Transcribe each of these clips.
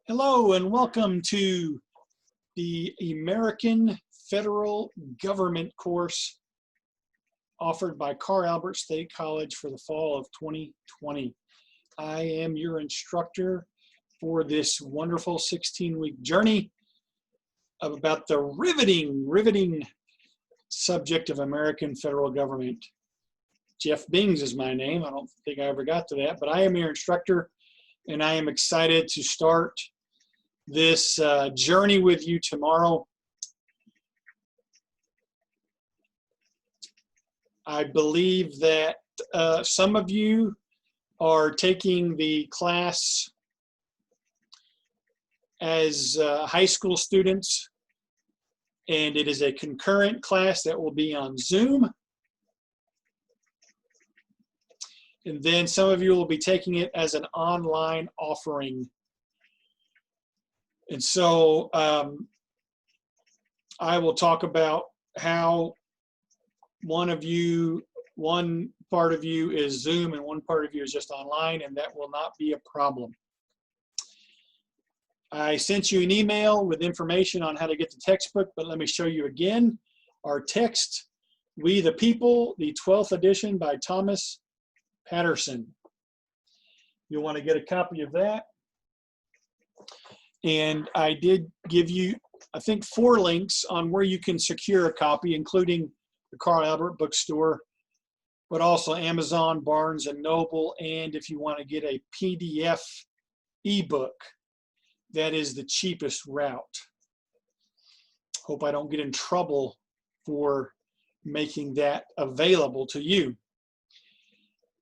Hello and welcome to the American Federal Government course offered by Carl Albert State College for the fall of 2020. I am your instructor for this wonderful 16-week journey about the riveting subject of American federal government. Jeff Bings is my name. I don't think I ever got to that, but I am your instructor and I am excited to start this journey with you tomorrow. I believe that some of you are taking the class as high school students, and it is a concurrent class that will be on Zoom. And then some of you will be taking it as an online offering. And so I will talk about how one part of you is Zoom and one part of you is just online, and that will not be a problem. I sent you an email with information on how to get the textbook, but let me show you again. Our text, We the People, the 12th edition by Thomas Patterson. You'll want to get a copy of that. And I did give you, I think, 4 links on where you can secure a copy, including the Carl Albert Bookstore, but also Amazon, Barnes and Noble, and if you want to get a PDF ebook, that is the cheapest route. Hope I don't get in trouble for making that available to you.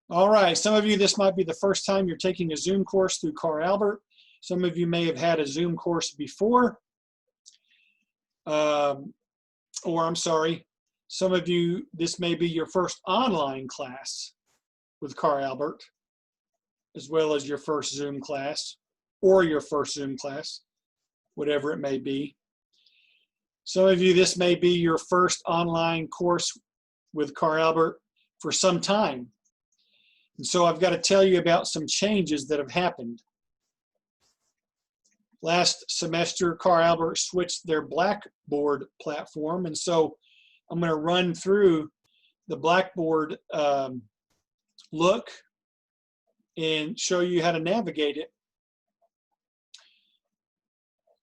All right, some of you, this might be the first time you're taking a Zoom course through Carl Albert. Some of you may have had a Zoom course before, or I'm sorry, some of you, this may be your first online class with Carl Albert, as well as your first Zoom class, or your first Zoom class, whatever it may be. Some of you, this may be your first online course with Carl Albert for some time. And so I've got to tell you about some changes that have happened. Last semester, Carl Albert switched their Blackboard platform, and so I'm going to run through the Blackboard look and show you how to navigate it,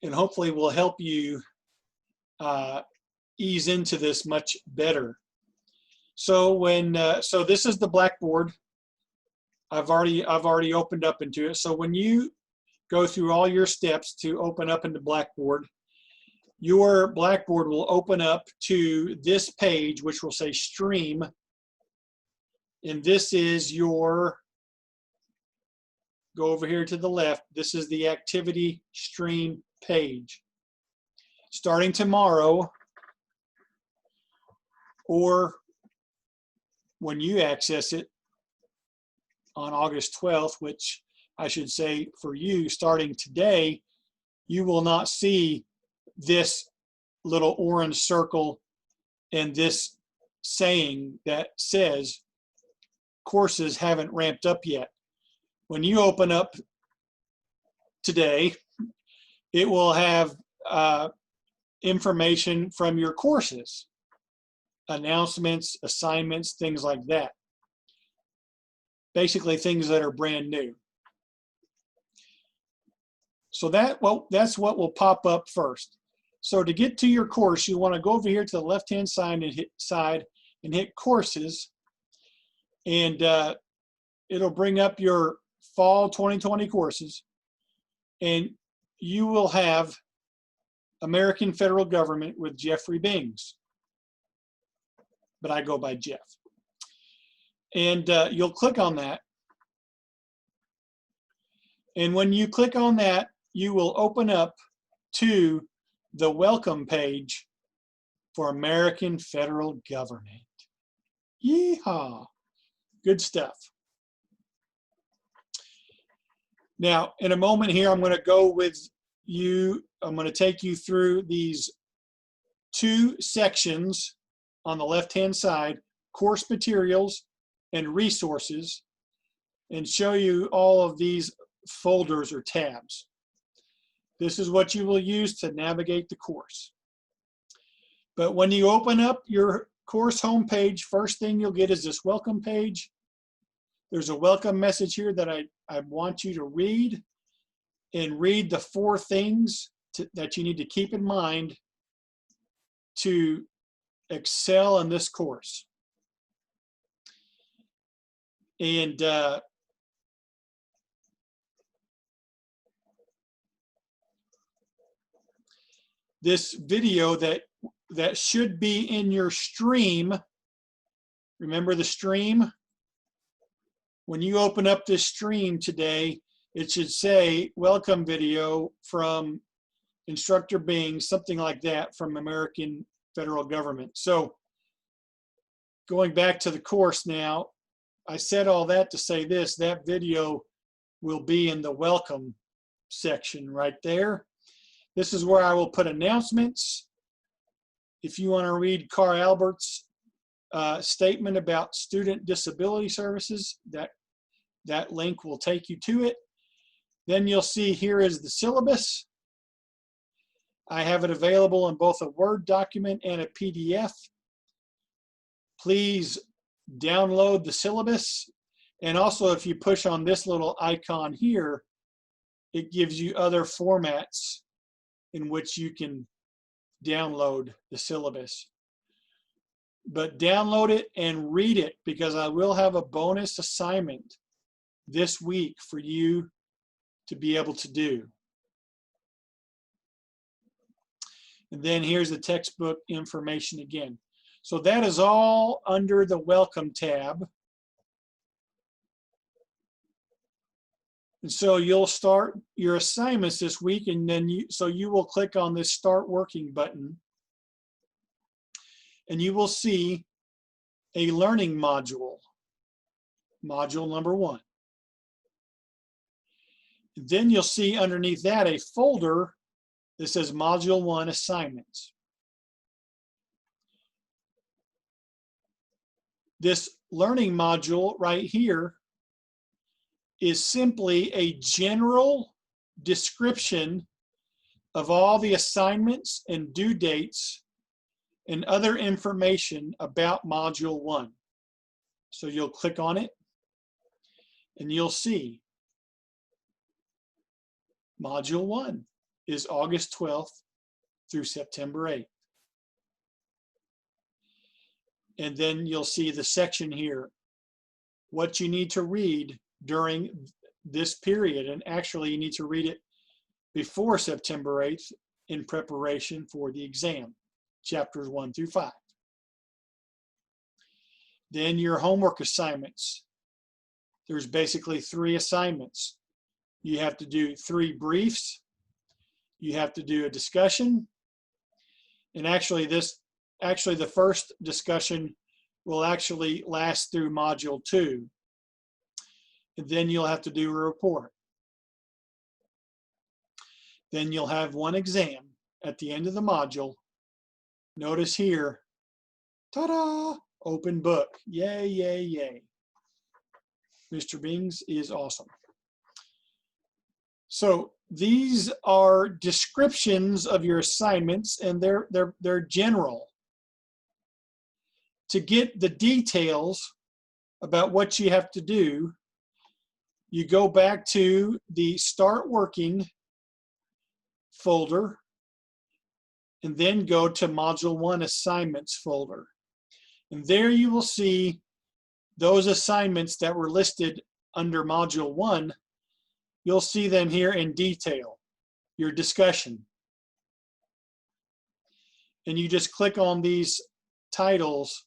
and hopefully will help you ease into this much better. So so this is the Blackboard. I've already opened up into it. So when you go through all your steps to open up into Blackboard, your Blackboard will open up to this page, which will say Stream. And this is your, go over here to the left, this is the Activity Stream page. Starting tomorrow, or when you access it on August 12th, which I should say for you, starting today, you will not see this little orange circle and this saying that says courses haven't ramped up yet. When you open up today, it will have information from your courses, announcements, assignments, things like that. Basically things that are brand new. So that's what will pop up first. So to get to your course, you want to go over here to the left-hand side and hit Courses, and it'll bring up your fall 2020 courses, and you will have American Federal Government with Jeffrey Bings, but I go by Jeff. And you'll click on that. And when you click on that, you will open up to the welcome page for American Federal Government. Yeehaw! Good stuff. Now, in a moment here, I'm going to go with you. I'm going to take you through these 2 sections on the left-hand side, course materials and resources, and show you all of these folders or tabs. This is what you will use to navigate the course. But when you open up your course homepage, first thing you'll get is this welcome page. There's a welcome message here that I want you to read, and read the 4 things that you need to keep in mind to excel in this course. And this video that should be in your stream, remember the stream? When you open up this stream today, it should say welcome video from Instructor Bing, something like that, from American Federal Government. So going back to the course now, I said all that to say this: that video will be in the welcome section right there. This is where I will put announcements. If you want to read Carl Albert's statement about student disability services, that link will take you to it. Then you'll see here is the syllabus. I have it available in both a Word document and a PDF. Please download the syllabus. And also, if you push on this little icon here, it gives you other formats in which you can download the syllabus. But download it and read it, because I will have a bonus assignment this week for you to be able to do. And then here's the textbook information again. So that is all under the Welcome tab. And so you'll start your assignments this week, and then you will click on this Start Working button, and you will see a learning module, module number 1. Then you'll see underneath that a folder that says Module 1 Assignments. This learning module right here is simply a general description of all the assignments and due dates and other information about Module 1. So you'll click on it and you'll see Module 1 is August 12th through September 8th. And then you'll see the section here, what you need to read during this period. And actually, you need to read it before September 8th in preparation for the exam, chapters 1 through 5. Then your homework assignments. There's basically 3 assignments. You have to do 3 briefs. You have to do a discussion. And actually, the first discussion will actually last through Module 2. And then you'll have to do a report. Then you'll have 1 exam at the end of the module. Notice here, ta-da, open book. Yay, yay, yay. Mr. Bings is awesome. So these are descriptions of your assignments, and they're general. To get the details about what you have to do, you go back to the Start Working folder, and then go to Module 1 Assignments folder. And there you will see those assignments that were listed under Module 1. You'll see them here in detail, your discussion. And you just click on these titles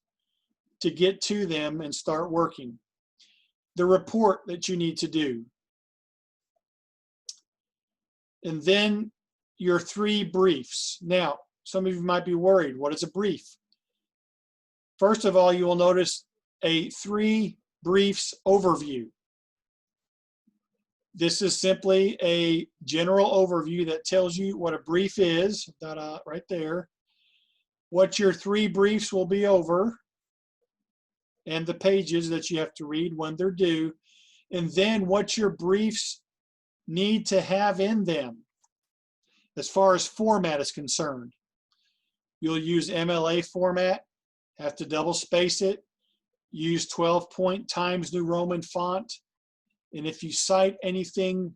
to get to them and start working. The report that you need to do. And then your 3 briefs. Now, some of you might be worried, what is a brief? First of all, you will notice a 3 briefs overview. This is simply a general overview that tells you what a brief is, right there, what your 3 briefs will be over, and the pages that you have to read when they're due, and then what your briefs need to have in them. as far as format is concerned. You'll use MLA format, have to double space it, use 12-point Times New Roman font, and if you cite anything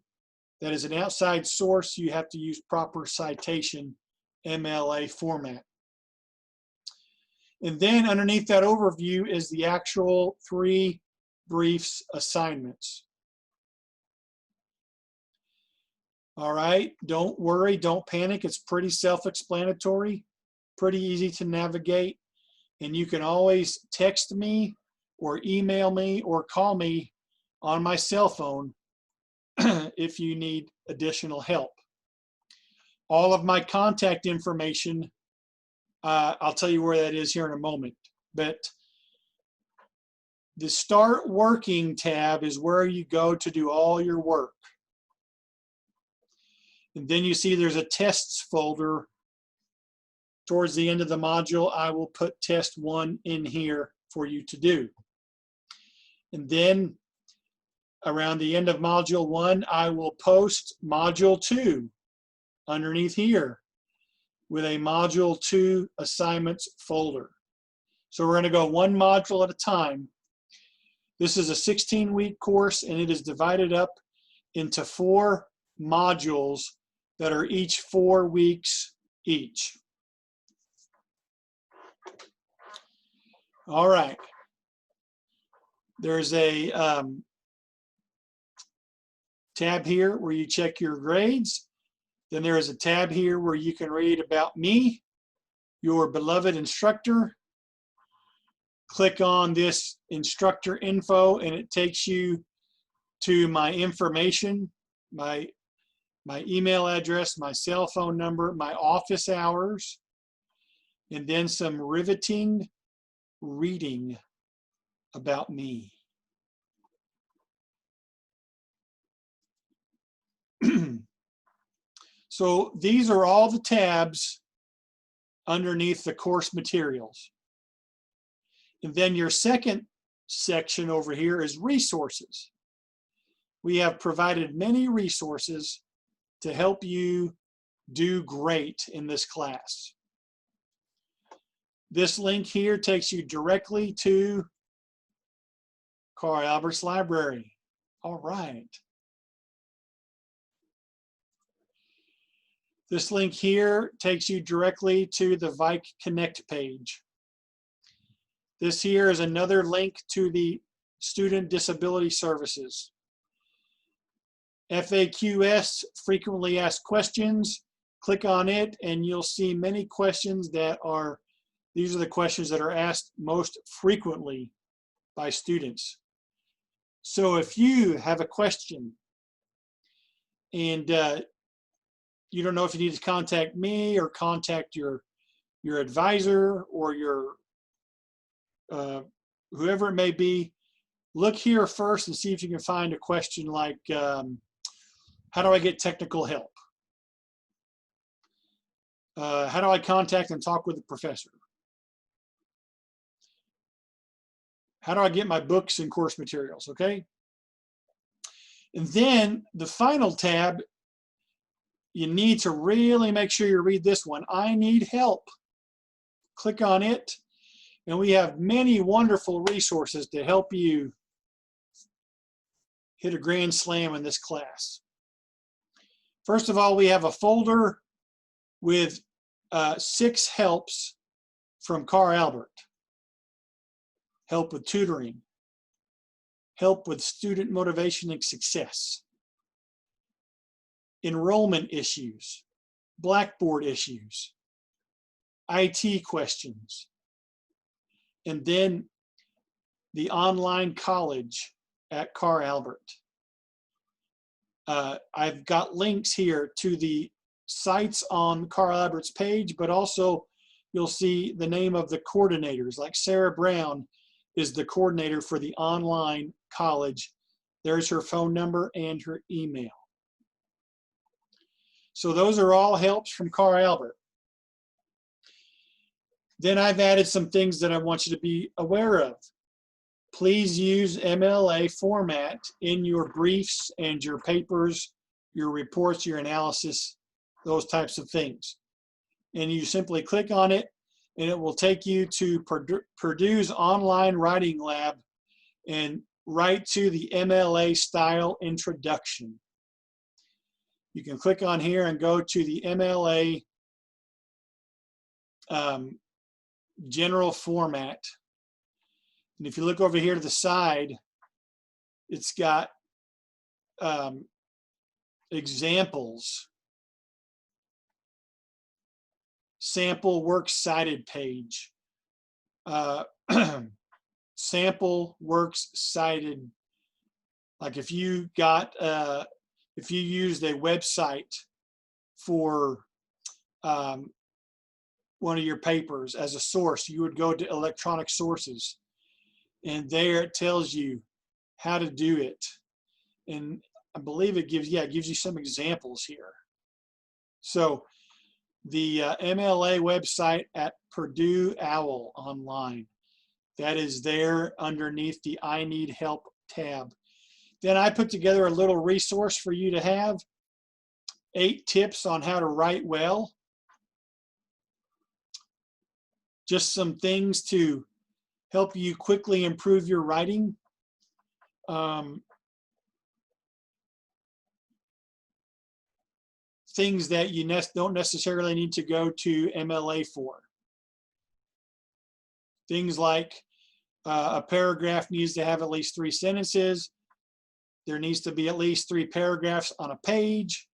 that is an outside source, you have to use proper citation MLA format. And then underneath that overview is the actual 3 briefs assignments. All right, don't worry, don't panic. It's pretty self-explanatory, pretty easy to navigate, and you can always text me or email me or call me on my cell phone if you need additional help. All of my contact information, I'll tell you where that is here in a moment, but the Start Working tab is where you go to do all your work. And then you see there's a tests folder. Towards the end of the module, I will put test 1 in here for you to do. And then around the end of module 1, I will post module 2 underneath here with a module 2 assignments folder. So we're going to go 1 module at a time. This is a 16-week course, and it is divided up into 4 modules that are each 4 weeks each. All right. There's a tab here where you check your grades. Then there is a tab here where you can read about me, your beloved instructor. Click on this instructor info and it takes you to my information, my email address, my cell phone number, my office hours, and then some riveting reading about me. So these are all the tabs underneath the course materials. And then your second section over here is resources. We have provided many resources to help you do great in this class. This link here takes you directly to Carl Albert's library. All right. This link here takes you directly to the VIKE Connect page. This here is another link to the Student Disability Services. FAQS, frequently asked questions. Click on it and you'll see many questions that are, these are the questions that are asked most frequently by students. So if you have a question and you don't know if you need to contact me or contact your advisor or your whoever it may be, look here first and see if you can find a question like, how do I get technical help? How do I contact and talk with the professor? How do I get my books and course materials, okay? And then the final tab, you need to really make sure you read this one. I need help. Click on it. And we have many wonderful resources to help you hit a grand slam in this class. First of all, we have a folder with 6 helps from Carl Albert. Help with tutoring, help with student motivation and success, enrollment issues, Blackboard issues, IT questions, and then the online college at Carl Albert. I've got links here to the sites on Carl Albert's page, but also you'll see the name of the coordinators, like Sarah Brown is the coordinator for the online college. There's her phone number and her email. So those are all helps from Carl Albert. Then I've added some things that I want you to be aware of. Please use MLA format in your briefs and your papers, your reports, your analysis, those types of things. And you simply click on it, and it will take you to Purdue's online writing lab and right to the MLA style introduction. You can click on here and go to the MLA general format. And if you look over here to the side, it's got examples, sample works cited page, sample works cited. Like if you got, if you used a website for one of your papers as a source, you would go to electronic sources, and there it tells you how to do it. And I believe it gives, yeah, it gives you some examples here. So the MLA website at Purdue OWL online, that is there underneath the I Need Help tab. Then I put together a little resource for you to have, 8 tips on how to write well. Just some things to help you quickly improve your writing. Things that you don't necessarily need to go to MLA for. Things like a paragraph needs to have at least 3 sentences. There needs to be at least 3 paragraphs on a page.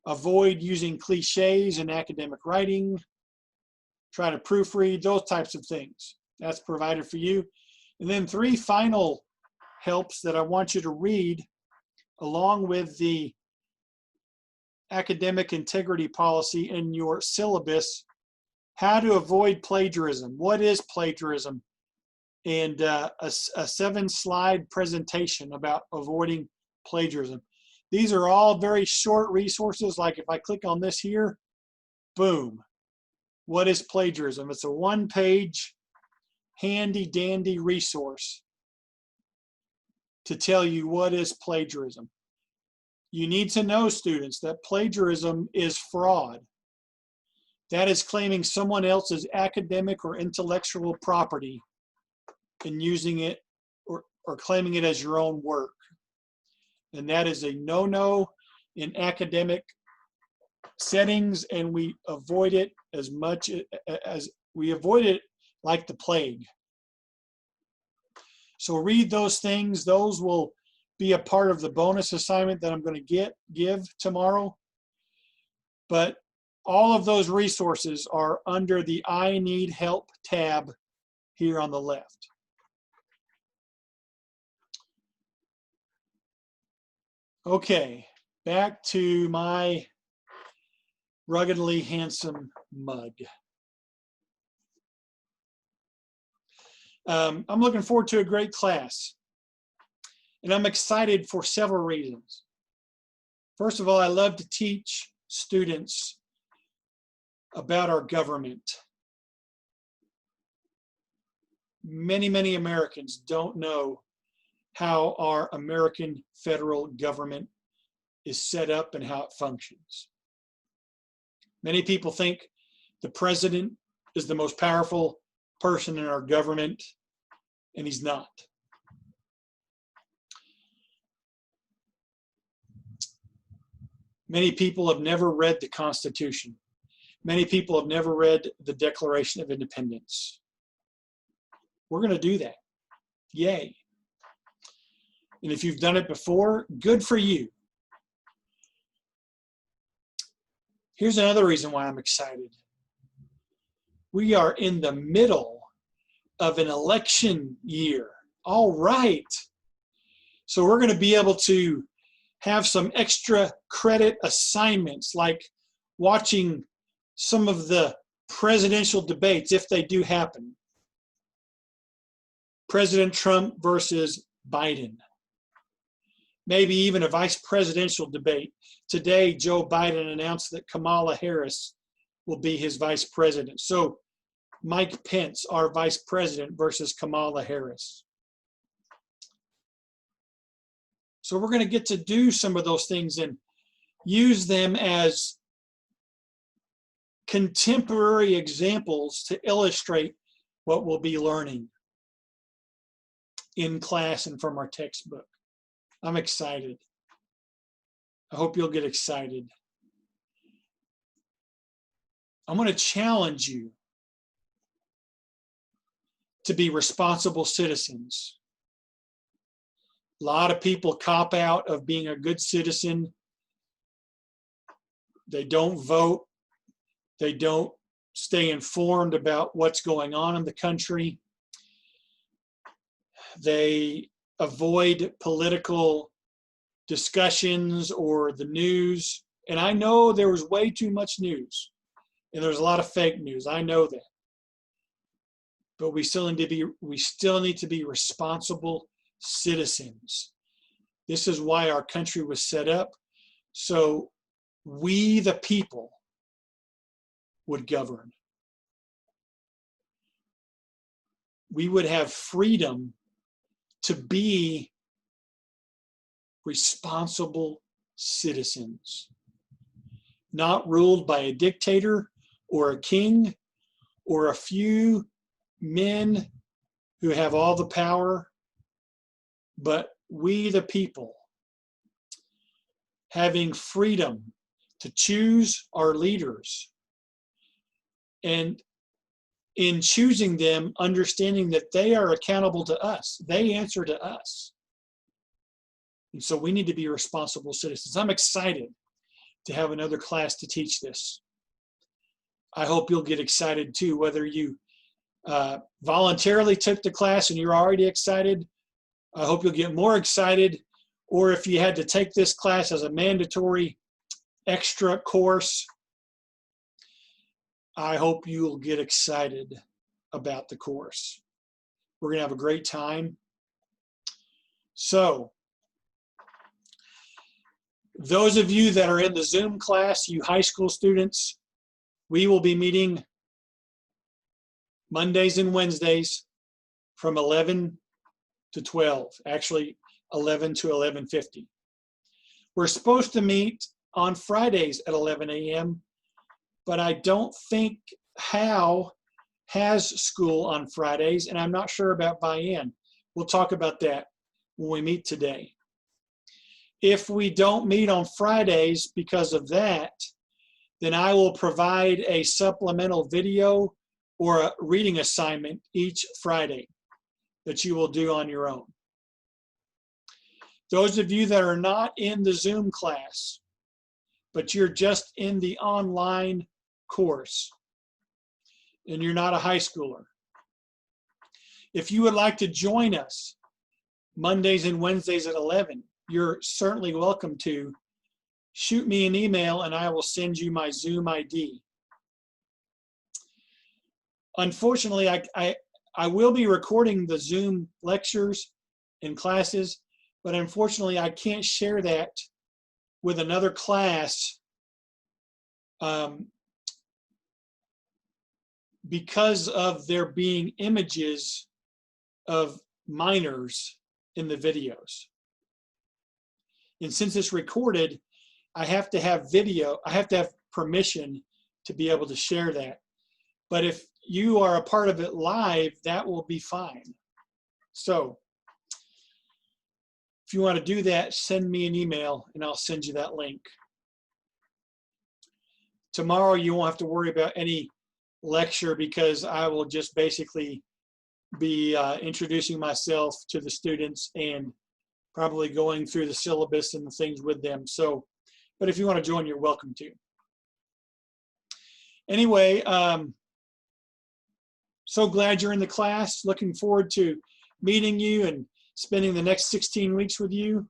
Avoid using cliches in academic writing. Try to proofread, those types of things. That's provided for you. And then 3 final helps that I want you to read along with the academic integrity policy in your syllabus. How to avoid plagiarism. What is plagiarism? And a 7-slide presentation about avoiding plagiarism. These are all very short resources. Like if I click on this here, boom. What is plagiarism? It's a 1-page handy dandy resource to tell you what is plagiarism. You need to know, students, that plagiarism is fraud. That is claiming someone else's academic or intellectual property and using it or claiming it as your own work. And that is a no-no in academic settings, and we avoid it as much as we avoid it like the plague. So read those things. Those will be a part of the bonus assignment that I'm going to give tomorrow. But all of those resources are under the I Need Help tab here on the left. Okay, back to my ruggedly handsome mug. I'm looking forward to a great class. And I'm excited for several reasons. First of all, I love to teach students about our government. Many, many Americans don't know how our American federal government is set up and how it functions. Many people think the president is the most powerful person in our government, and he's not. Many people have never read the Constitution. Many people have never read the Declaration of Independence. We're going to do that. Yay. And if you've done it before, good for you. Here's another reason why I'm excited. We are in the middle of an election year. All right. So we're going to be able to have some extra credit assignments, like watching some of the presidential debates, if they do happen. President Trump versus Biden. Maybe even a vice presidential debate. Today, Joe Biden announced that Kamala Harris will be his vice president. So Mike Pence, our vice president, versus Kamala Harris. So we're going to get to do some of those things. And use them as contemporary examples to illustrate what we'll be learning in class and from our textbook. I'm excited. I hope you'll get excited. I'm going to challenge you to be responsible citizens. A lot of people cop out of being a good citizen. They don't vote. They don't stay informed about what's going on in the country. They avoid political discussions or the news. And I know there was way too much news, and there's a lot of fake news. I know that. But we still need to be responsible citizens. This is why our country was set up, so we the people would govern. We would have freedom to be responsible citizens, not ruled by a dictator or a king or a few men who have all the power, but we the people having freedom to choose our leaders, and in choosing them, understanding that they are accountable to us. They answer to us. And so we need to be responsible citizens. I'm excited to have another class to teach this. I hope you'll get excited too, whether you voluntarily took the class and you're already excited. I hope you'll get more excited, or if you had to take this class as a mandatory extra course, I hope you'll get excited about the course. We're going to have a great time. So, those of you that are in the Zoom class, you high school students, we will be meeting Mondays and Wednesdays from 11 to 12, actually 11 to 11:50. We're supposed to meet on Fridays at 11 a.m., but I don't think Hal has school on Fridays, and I'm not sure about Bayan. We'll talk about that when we meet today. If we don't meet on Fridays because of that, then I will provide a supplemental video or a reading assignment each Friday that you will do on your own. Those of you that are not in the Zoom class, but you're just in the online course, and you're not a high schooler, if you would like to join us Mondays and Wednesdays at 11, you're certainly welcome to. Shoot me an email and I will send you my Zoom ID. Unfortunately, I will be recording the Zoom lectures and classes, but unfortunately I can't share that with another class because of there being images of minors in the videos. And since it's recorded, I have to have video, I have to have permission to be able to share that. But if you are a part of it live, that will be fine. So if you want to do that, send me an email and I'll send you that link. Tomorrow you won't have to worry about any lecture because I will just basically be introducing myself to the students and probably going through the syllabus and the things with them. So, but if you want to join, you're welcome to. Anyway, so glad you're in the class. Looking forward to meeting you and spending the next 16 weeks with you.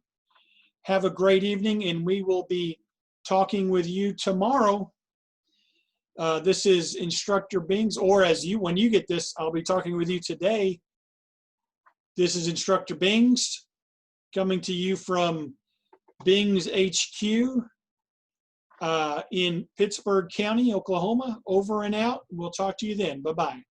Have a great evening, and we will be talking with you tomorrow. This is Instructor Bings, or when you get this, I'll be talking with you today. This is Instructor Bings coming to you from Bings HQ in Pittsburgh County, Oklahoma. Over and out. We'll talk to you then. Bye-bye.